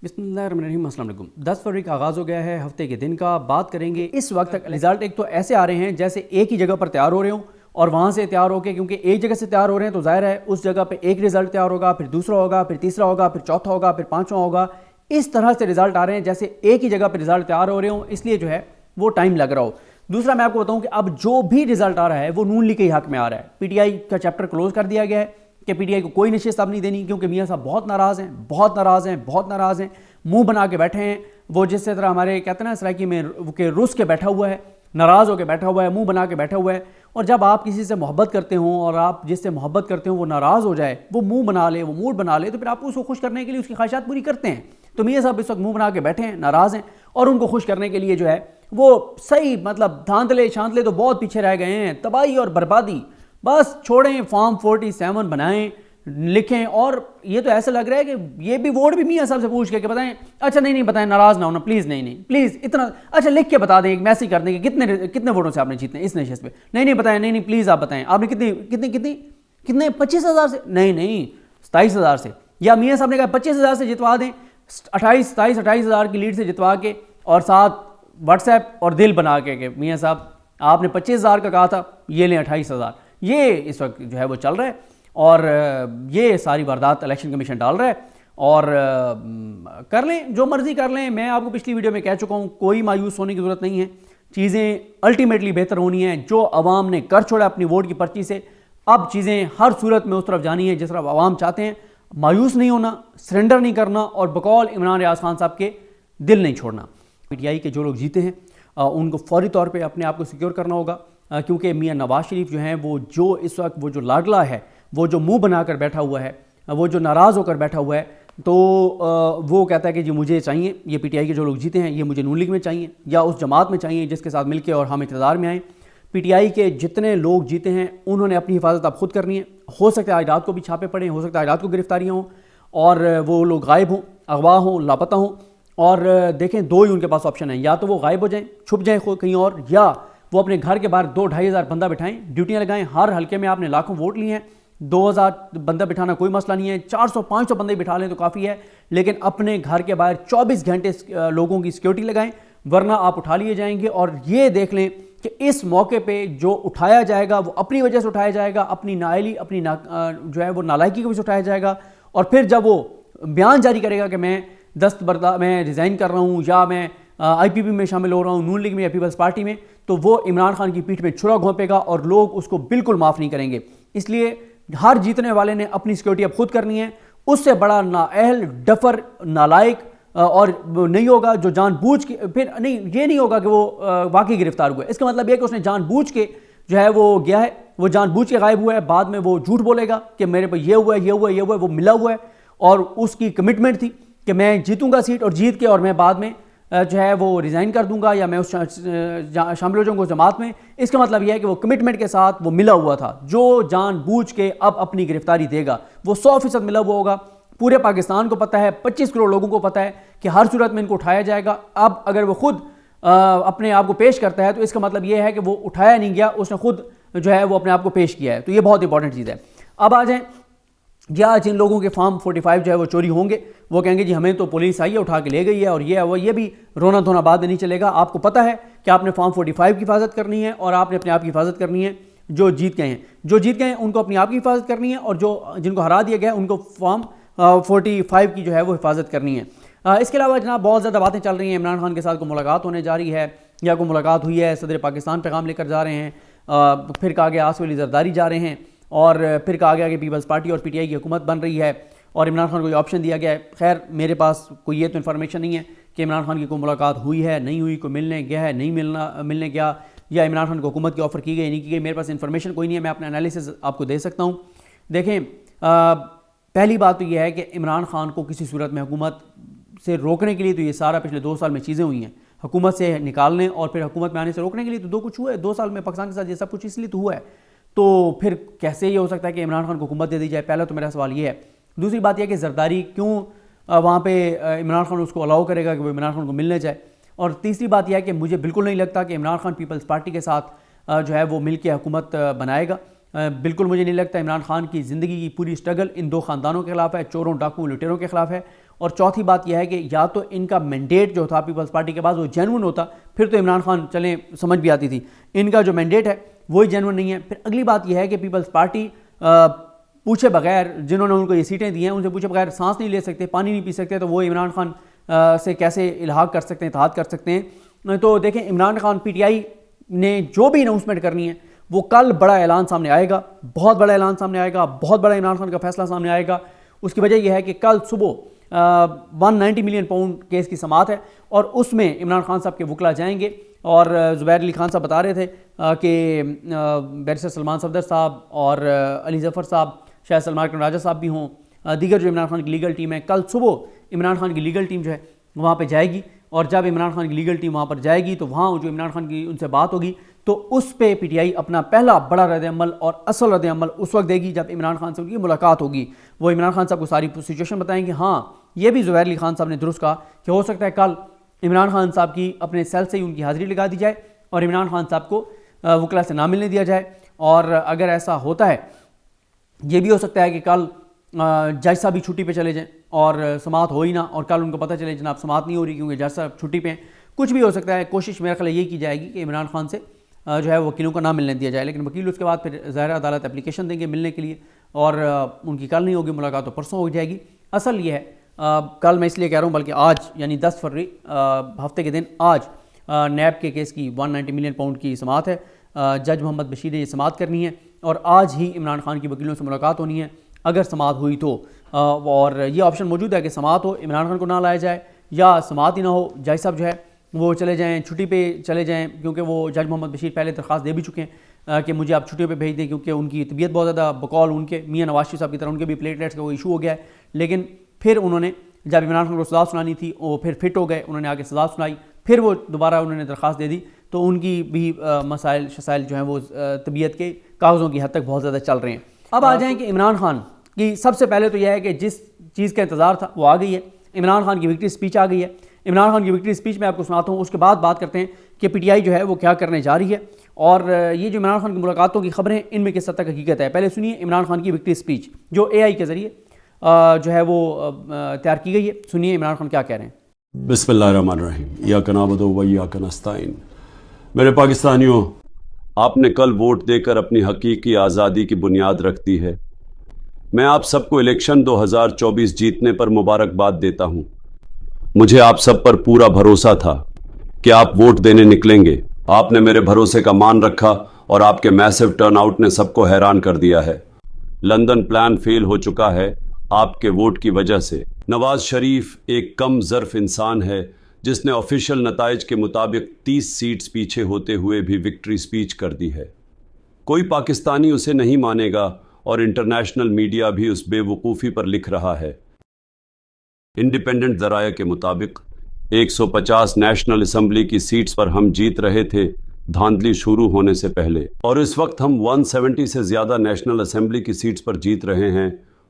बिस्मिल्लाहिर्रहमानिर्रहीम, अस्सलाम वालेकुम। 10 फरवरी का आगाज़ हो गया है हफ्ते के दिन का। बात करेंगे इस वक्त तक रिजल्ट एक तो ऐसे आ रहे हैं जैसे एक ही जगह पर तैयार हो रहे हों और वहाँ से तैयार होकर, क्योंकि एक जगह से तैयार हो रहे हैं तो ज़ाहिर है उस जगह पे एक रिज़ल्ट तैयार होगा, फिर दूसरा होगा, फिर तीसरा होगा, फिर चौथा होगा, फिर पाँचवा होगा। इस तरह से रिज़ल्ट आ रहे हैं जैसे एक ही जगह पर रिज़ल्ट तैयार हो रहे हों, इसलिए जो है वो टाइम लग रहा हो। दूसरा मैं आपको बताऊँ कि अब जो भी रिज़ल्ट आ रहा है वो नून लीग के हक़ में आ रहा है। PTI का चैप्टर क्लोज़ कर दिया गया है कि PTI को कोई नशिस्त अब नहीं देनी, क्योंकि मियाँ साहब बहुत नाराज़ हैं, बहुत नाराज़ हैं, बहुत नाराज़ हैं, मुंह बना के बैठे हैं। वो जिस तरह हमारे कहते हैं ना सराइकी में कि रुस के बैठा हुआ है, नाराज़ होकर बैठा हुआ है, मुंह बना के बैठा हुआ है। और जब आप किसी से मोहब्बत करते हो और आप जिससे मोहब्बत करते हो वो नाराज़ हो जाए, वो मुंह बना ले, वो मूड बना ले, तो फिर आप उसको खुश करने के लिए उसकी ख्वाहिशात पूरी करते हैं। तो मियाँ साहब इस वक्त मुंह बना के बैठे हैं, नाराज़ हैं, और उनको खुश करने के लिए जो है वो सही मतलब धांधले शांतले तो बहुत पीछे रह गए हैं। तबाही और बर्बादी बस छोड़ें, फॉर्म 47 बनाएं, लिखें। और ये तो ऐसा लग रहा है कि ये भी वोट भी मियाँ साहब से पूछ के बताएं। अच्छा नहीं बताएं, नाराज़ ना होना प्लीज़, नहीं प्लीज़ इतना अच्छा लिख के बता दें, एक मैसेज कर दें कि कितने वोटों से आपने जीतने इस नशिस्त पे। नहीं बताएं, नहीं प्लीज़ आप बताएं आपने कितने 25,000 से, नहीं 27,000 से, या मियाँ साहब ने कहा 25,000 से जितवा दें, 28,000 की लीड से जितवा के, और साथ व्हाट्सएप और दिल बना के मियाँ साहब आपने 25,000 का कहा था, ये लें 28,000। ये इस वक्त जो है वो चल रहा है और ये सारी वारदात इलेक्शन कमीशन डाल रहा है। और कर लें जो मर्ज़ी कर लें। मैं आपको पिछली वीडियो में कह चुका हूँ, कोई मायूस होने की ज़रूरत नहीं है, चीज़ें अल्टीमेटली बेहतर होनी है। जो अवाम ने कर छोड़ा अपनी वोट की पर्ची से, अब चीज़ें हर सूरत में उस तरफ जानी है जिस तरफ अवाम चाहते हैं। मायूस नहीं होना, सरेंडर नहीं करना, और बकौल इमरान रियाज खान साहब के दिल नहीं छोड़ना। PTI के जो लोग जीते हैं उनको फौरी तौर पे अपने आप को सिक्योर करना होगा, क्योंकि मियाँ नवाज शरीफ जो हैं वो जो इस वक्त वो जो लाडला है, वो जो मुंह बनाकर बैठा हुआ है, वो जो नाराज़ होकर बैठा हुआ है, तो वो कहता है कि जी मुझे चाहिए, ये PTI के जो लोग जीते हैं ये मुझे नून लीग में चाहिए या उस जमात में चाहिए जिसके साथ मिलके और हम इक़्तिदार में आएँ। PTI के जितने लोग जीते हैं उन्होंने अपनी हिफाजत अब खुद करनी है। हो सकता है आज रात को भी छापे पड़े, हो सकता है आज रात को गिरफ्तारियाँ हों और वो लोग गायब हों, अगवा हों, लापता हों। और देखें, दो ही उनके पास ऑप्शन है, या तो वो गायब हो जाएं, छुप जाएं कहीं और, या वो अपने घर के बाहर 2-2.5 हज़ार बंदा बिठाएं, ड्यूटियां लगाएं। हर हल्के में आपने लाखों वोट लिए हैं, 2,000 बंदा बिठाना कोई मसला नहीं है, 400-500 बंदे बिठा लें तो काफ़ी है, लेकिन अपने घर के बाहर 24 घंटे लोगों की सिक्योरिटी लगाएं, वरना आप उठा लिए जाएंगे। और ये देख लें कि इस मौके पे जो उठाया जाएगा वो अपनी वजह से उठाया जाएगा, अपनी नाअहली, अपनी जो है वो नालायकी की वजह से उठाया जाएगा। और फिर जब वो बयान जारी करेगा कि मैं रिज़ाइन कर रहा हूँ या मैं IPP में शामिल हो रहा हूँ, नून लीग में या पीपल्स पार्टी में, तो वो इमरान खान की पीठ में छुरा घोंपेगा और लोग उसको बिल्कुल माफ़ नहीं करेंगे। इसलिए हर जीतने वाले ने अपनी सिक्योरिटी अब खुद करनी है। उससे बड़ा नाअहल, डफर, नालायक और नहीं होगा जो जानबूझ के, फिर नहीं, ये नहीं होगा कि वो वाकई गिरफ्तार हुआ है। इसका मतलब यह कि उसने जानबूझ के जो है वो गया है, वो जानबूझ के गायब हुआ है, बाद में वो झूठ बोलेगा कि मेरे पर ये हुआ है, वो मिला हुआ है, और उसकी कमिटमेंट थी कि मैं जीतूंगा सीट, और जीत के और मैं बाद में जो है वो रिज़ाइन कर दूंगा या मैं उस शामिल हो जाऊंगा उस जमात में। इसका मतलब यह है कि वो कमिटमेंट के साथ वो मिला हुआ था। जो जानबूझ के अब अपनी गिरफ्तारी देगा वो 100% मिला हुआ होगा। पूरे पाकिस्तान को पता है, 25 करोड़ लोगों को पता है कि हर सूरत में इनको उठाया जाएगा। अब अगर वो खुद अपने आप को पेश करता है तो इसका मतलब यह है कि वो उठाया नहीं गया, उसने खुद जो है वो अपने आप को पेश किया है। तो ये बहुत इंपॉर्टेंट चीज़ है। अब आ जाएँ, या जिन लोगों के फॉर्म 45 जो है वो चोरी होंगे, वो कहेंगे जी हमें तो पुलिस आई है, उठा के ले गई है, और ये भी रोना धोना बाद में नहीं चलेगा। आपको पता है कि आपने फॉर्म 45 की हिफाजत करनी है और आपने अपने आप की हिफाजत करनी है। जो जीत गए हैं उनको अपनी आप की हिफाजत करनी है, और जो जिनको हरा दिया गया है उनको फॉर्म 45 की जो है वो हिफाजत करनी है। इसके अलावा जनाब बहुत ज़्यादा बातें चल रही हैं। इमरान खान के साथ कोई मुलाकात होने जा रही है या कोई मुलाकात हुई है, सदर पाकिस्तान पैगाम लेकर जा रहे हैं, फिर कहा गया आसिफ अली जरदारी जा रहे हैं, और फिर कहा गया कि पीपल्स पार्टी और PTI की हुकूमत बन रही है, और इमरान खान को ये ऑप्शन दिया गया है। खैर मेरे पास कोई ये तो इन्फॉर्मेशन नहीं है कि इमरान खान की कोई मुलाकात हुई है, नहीं हुई, कोई मिलने गया है, नहीं मिलने गया, या इमरान खान को हुकूमत की ऑफ़र की गई, नहीं की गई। मेरे पास इन्फॉर्मेशन कोई नहीं है, मैं अपना एनालिसिस आपको दे सकता हूँ। देखें, पहली बात तो यह है कि इमरान खान को किसी सूरत में हुकूमत से रोकने के लिए तो ये सारा पिछले 2 साल में चीज़ें हुई हैं। हुकूमत से निकालने और फिर हुकूमत में आने से रोकने के लिए तो दो कुछ हुआ है 2 साल में पाकिस्तान के साथ, ये सब कुछ इसलिए तो हुआ है। तो फिर कैसे ये हो सकता है कि इमरान खान को हुकूमत दे दी जाए? पहला तो मेरा सवाल ये है। दूसरी बात यह कि जरदारी क्यों वहाँ पे इमरान खान उसको अलाउ करेगा कि वो इमरान खान को मिलने जाए? और तीसरी बात यह है कि मुझे बिल्कुल नहीं लगता कि इमरान खान पीपल्स पार्टी के साथ जो है वो मिल के हुकूमत बनाएगा। बिल्कुल मुझे नहीं लगता। इमरान खान की ज़िंदगी की पूरी स्ट्रगल इन 2 ख़ानदानों के ख़िलाफ़ है, चोरों, डाकुओं, लुटेरों के ख़िलाफ़ है, اور چوتھی بات یہ ہے کہ یا تو ان کا مینڈیٹ جو تھا پیپلز پارٹی کے پاس وہ جینون ہوتا، پھر تو عمران خان چلیں سمجھ بھی آتی تھی، ان کا جو مینڈیٹ ہے وہی جینون نہیں ہے۔ پھر اگلی بات یہ ہے کہ پیپلز پارٹی پوچھے بغیر، جنہوں نے ان کو یہ سیٹیں دی ہیں ان سے پوچھے بغیر سانس نہیں لے سکتے، پانی نہیں پی سکتے، تو وہ عمران خان سے کیسے الحاق کر سکتے ہیں، اتحاد کر سکتے ہیں؟ تو دیکھیں Imran Khan P T I نے جو بھی اناؤنسمنٹ کرنی ہے وہ کل بڑا اعلان سامنے آئے گا، بہت بڑا اعلان سامنے آئے گا، بہت بڑا عمران خان کا فیصلہ سامنے آئے گا۔ اس کی وجہ یہ ہے کہ کل صبح 190 ملین پاؤنڈ کیس کی سماعت ہے، اور اس میں عمران خان صاحب کے وکلا جائیں گے، اور زبیر علی خان صاحب بتا رہے تھے کہ بیرسٹر سلمان صفدر صاحب اور علی ظفر صاحب، شاید سلمان راجہ صاحب بھی ہوں، دیگر جو عمران خان کی لیگل ٹیم ہے، کل صبح عمران خان کی لیگل ٹیم جو ہے وہاں پہ جائے گی، اور جب عمران خان کی لیگل ٹیم وہاں پر جائے گی تو وہاں جو عمران خان کی ان سے بات ہوگی تو اس پہ پی ٹی آئی اپنا پہلا بڑا رد عمل اور اصل رد عمل اس وقت دے گی جب عمران خان سے ان کی ملاقات ہوگی۔ وہ عمران خان صاحب کو ساری سچویشن بتائیں گے۔ ہاں یہ بھی زبیر علی خان صاحب نے درست کہا کہ ہو سکتا ہے کل عمران خان صاحب کی اپنے سیل سے ہی ان کی حاضری لگا دی جائے اور عمران خان صاحب کو وکلا سے نہ ملنے دیا جائے، اور اگر ایسا ہوتا ہے یہ بھی ہو سکتا ہے کہ کل جج صاحب بھی چھٹی پہ چلے جائیں اور سماعت ہو ہی نہ، اور کل ان کو پتہ چلے جناب سماعت نہیں ہو رہی کیونکہ جج صاحب چھٹی پہ ہیں، کچھ بھی ہو سکتا ہے۔ کوشش میرا خیال یہ کی جائے گی کہ عمران خان سے جو ہے وکیلوں کو نہ ملنے دیا جائے، لیکن وکیل اس کے بعد پھر ظاہر عدالت اپلیکیشن دیں گے ملنے کے لیے، اور ان کی کل نہیں ہوگی ملاقات تو پرسوں ہو جائے گی۔ اصل یہ ہے کل میں اس لیے کہہ رہا ہوں بلکہ آج یعنی 10 فروری ہفتے کے دن آج نیب کے کیس کی 190 ملین پاؤنڈ کی سماعت ہے، جج محمد بشیر نے یہ سماعت کرنی ہے، اور آج ہی عمران خان کی وکیلوں سے ملاقات ہونی ہے اگر سماعت ہوئی تو، اور یہ آپشن موجود ہے کہ سماعت ہو عمران خان کو نہ لایا جائے، یا سماعت ہی نہ ہو جج صاحب جو ہے وہ چلے جائیں چھٹی پہ چلے جائیں، کیونکہ وہ جج محمد بشیر پہلے درخواست دے بھی چکے ہیں کہ مجھے آپ چھٹیوں پہ بھیج دیں کیونکہ ان کی طبیعت بہت زیادہ بقول ان کے میاں نواز شریف صاحب کی طرح ان کے بھی پلیٹلیٹس کا وہ ایشو ہو گیا ہے، لیکن پھر انہوں نے جب عمران خان کو سزا سنانی تھی وہ پھر فٹ ہو گئے، انہوں نے آگے سزا سنائی، پھر وہ دوبارہ انہوں نے درخواست دے دی، تو ان کی بھی مسائل شسائل جو ہیں وہ طبیعت کے کاغذوں کی حد تک بہت زیادہ چل رہے ہیں۔ اب آ جائیں کہ عمران خان کی سب سے پہلے تو یہ ہے کہ جس چیز کا انتظار تھا وہ آ گئی ہے، عمران خان کی وکٹری اسپیچ آ گئی ہے۔ عمران خان کی وکٹری اسپیچ میں آپ کو سناتا ہوں، اس کے بعد بات کرتے ہیں کہ پی ٹی آئی جو ہے وہ کیا کرنے جا رہی ہے، اور یہ جو عمران خان کی ملاقاتوں کی خبریں ان میں کس حد تک حقیقت ہے۔ پہلے سنیے عمران خان کی وکٹری اسپیچ جو اے آئی کے ذریعے جو ہے وہ تیار کی گئی ہے، سنیے عمران خان کیا کہہ رہے ہیں۔ بسم اللہ الرحمن الرحیم، ایاک نعبد و ایاک نستعین۔ میرے پاکستانیوں، آپ نے کل ووٹ دے کر اپنی حقیقی آزادی کی بنیاد رکھ دی ہے۔ میں آپ سب کو الیکشن 2024 جیتنے پر مبارکباد دیتا ہوں۔ مجھے آپ سب پر پورا بھروسہ تھا کہ آپ ووٹ دینے نکلیں گے۔ آپ نے میرے بھروسے کا مان رکھا اور آپ کے میسو ٹرن آؤٹ نے سب کو حیران کر دیا ہے۔ لندن پلان فیل ہو چکا ہے آپ کے ووٹ کی وجہ سے۔ نواز شریف ایک کم ظرف انسان ہے جس نے آفیشیل نتائج کے مطابق 30 سیٹس پیچھے ہوتے ہوئے بھی وکٹری اسپیچ کر دی ہے۔ کوئی پاکستانی اسے نہیں مانے گا اور انٹرنیشنل میڈیا بھی اس بے وقوفی پر لکھ رہا ہے۔ انڈیپینڈنٹ ذرائع کے مطابق 150 نیشنل اسمبلی کی سیٹس پر ہم جیت رہے تھے دھاندلی شروع ہونے سے پہلے، اور اس وقت ہم 170 سے زیادہ نیشنل اسمبلی کی سیٹس پر جیت رہے ہیں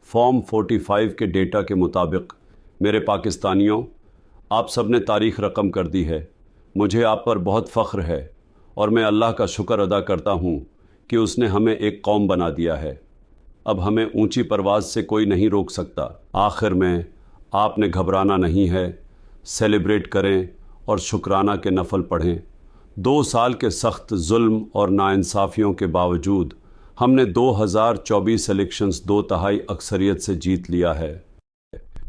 فارم 45 کے ڈیٹا کے مطابق۔ میرے پاکستانیوں، آپ سب نے تاریخ رقم کر دی ہے۔ مجھے آپ پر بہت فخر ہے اور میں اللہ کا شکر ادا کرتا ہوں کہ اس نے ہمیں ایک قوم بنا دیا ہے۔ اب ہمیں اونچی پرواز سے کوئی نہیں روک سکتا۔ آخر میں آپ نے گھبرانا نہیں ہے، سیلیبریٹ کریں اور شکرانہ کے نفل پڑھیں۔ 2 سال کے سخت ظلم اور ناانصافیوں کے باوجود ہم نے 2024 الیکشنز 2/3 اکثریت سے جیت لیا ہے۔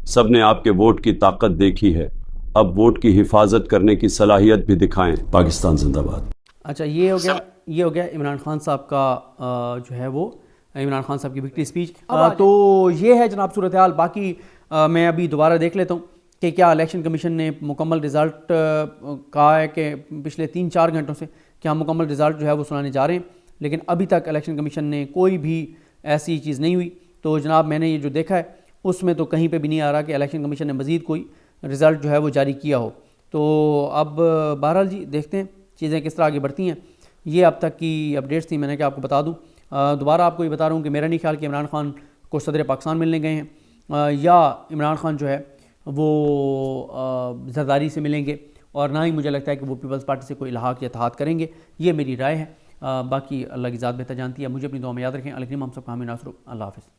سب نے آپ کے ووٹ کی طاقت دیکھی ہے، اب ووٹ کی حفاظت کرنے کی صلاحیت بھی دکھائیں۔ پاکستان زندہ باد۔ اچھا یہ ہو گیا عمران خان صاحب کا جو ہے وہ عمران خان صاحب کی وکٹری اسپیچ۔ تو یہ ہے جناب صورتحال۔ باقی میں ابھی دوبارہ دیکھ لیتا ہوں کہ کیا الیکشن کمیشن نے مکمل رزلٹ کہا ہے کہ پچھلے 3-4 گھنٹوں سے کہ ہم مکمل رزلٹ جو ہے وہ سنانے جا رہے ہیں، لیکن ابھی تک الیکشن کمیشن نے کوئی بھی ایسی چیز نہیں ہوئی۔ تو جناب میں نے یہ جو دیکھا ہے اس میں تو کہیں پہ بھی نہیں آ رہا کہ الیکشن کمیشن نے مزید کوئی رزلٹ جو ہے وہ جاری کیا ہو۔ تو اب بہرحال جی دیکھتے ہیں چیزیں کس طرح آگے بڑھتی ہیں۔ یہ اب تک کی اپڈیٹس تھیں، میں نے کہا آپ کو بتا دوں۔ دوبارہ آپ کو یہ بتا رہا ہوں کہ میرا نہیں خیال کہ عمران خان کو صدر پاکستان ملنے گئے ہیں، یا عمران خان جو ہے وہ زرداری سے ملیں گے، اور نہ ہی مجھے لگتا ہے کہ وہ پیپلز پارٹی سے کوئی الحاق یا اتحاد کریں گے۔ یہ میری رائے ہے، باقی اللہ کی ذات بہتر جانتی ہے۔ مجھے اپنی دعا میں یاد رکھیں۔ الکریم ہم سب کا حامی ناصر۔ اللہ حافظ۔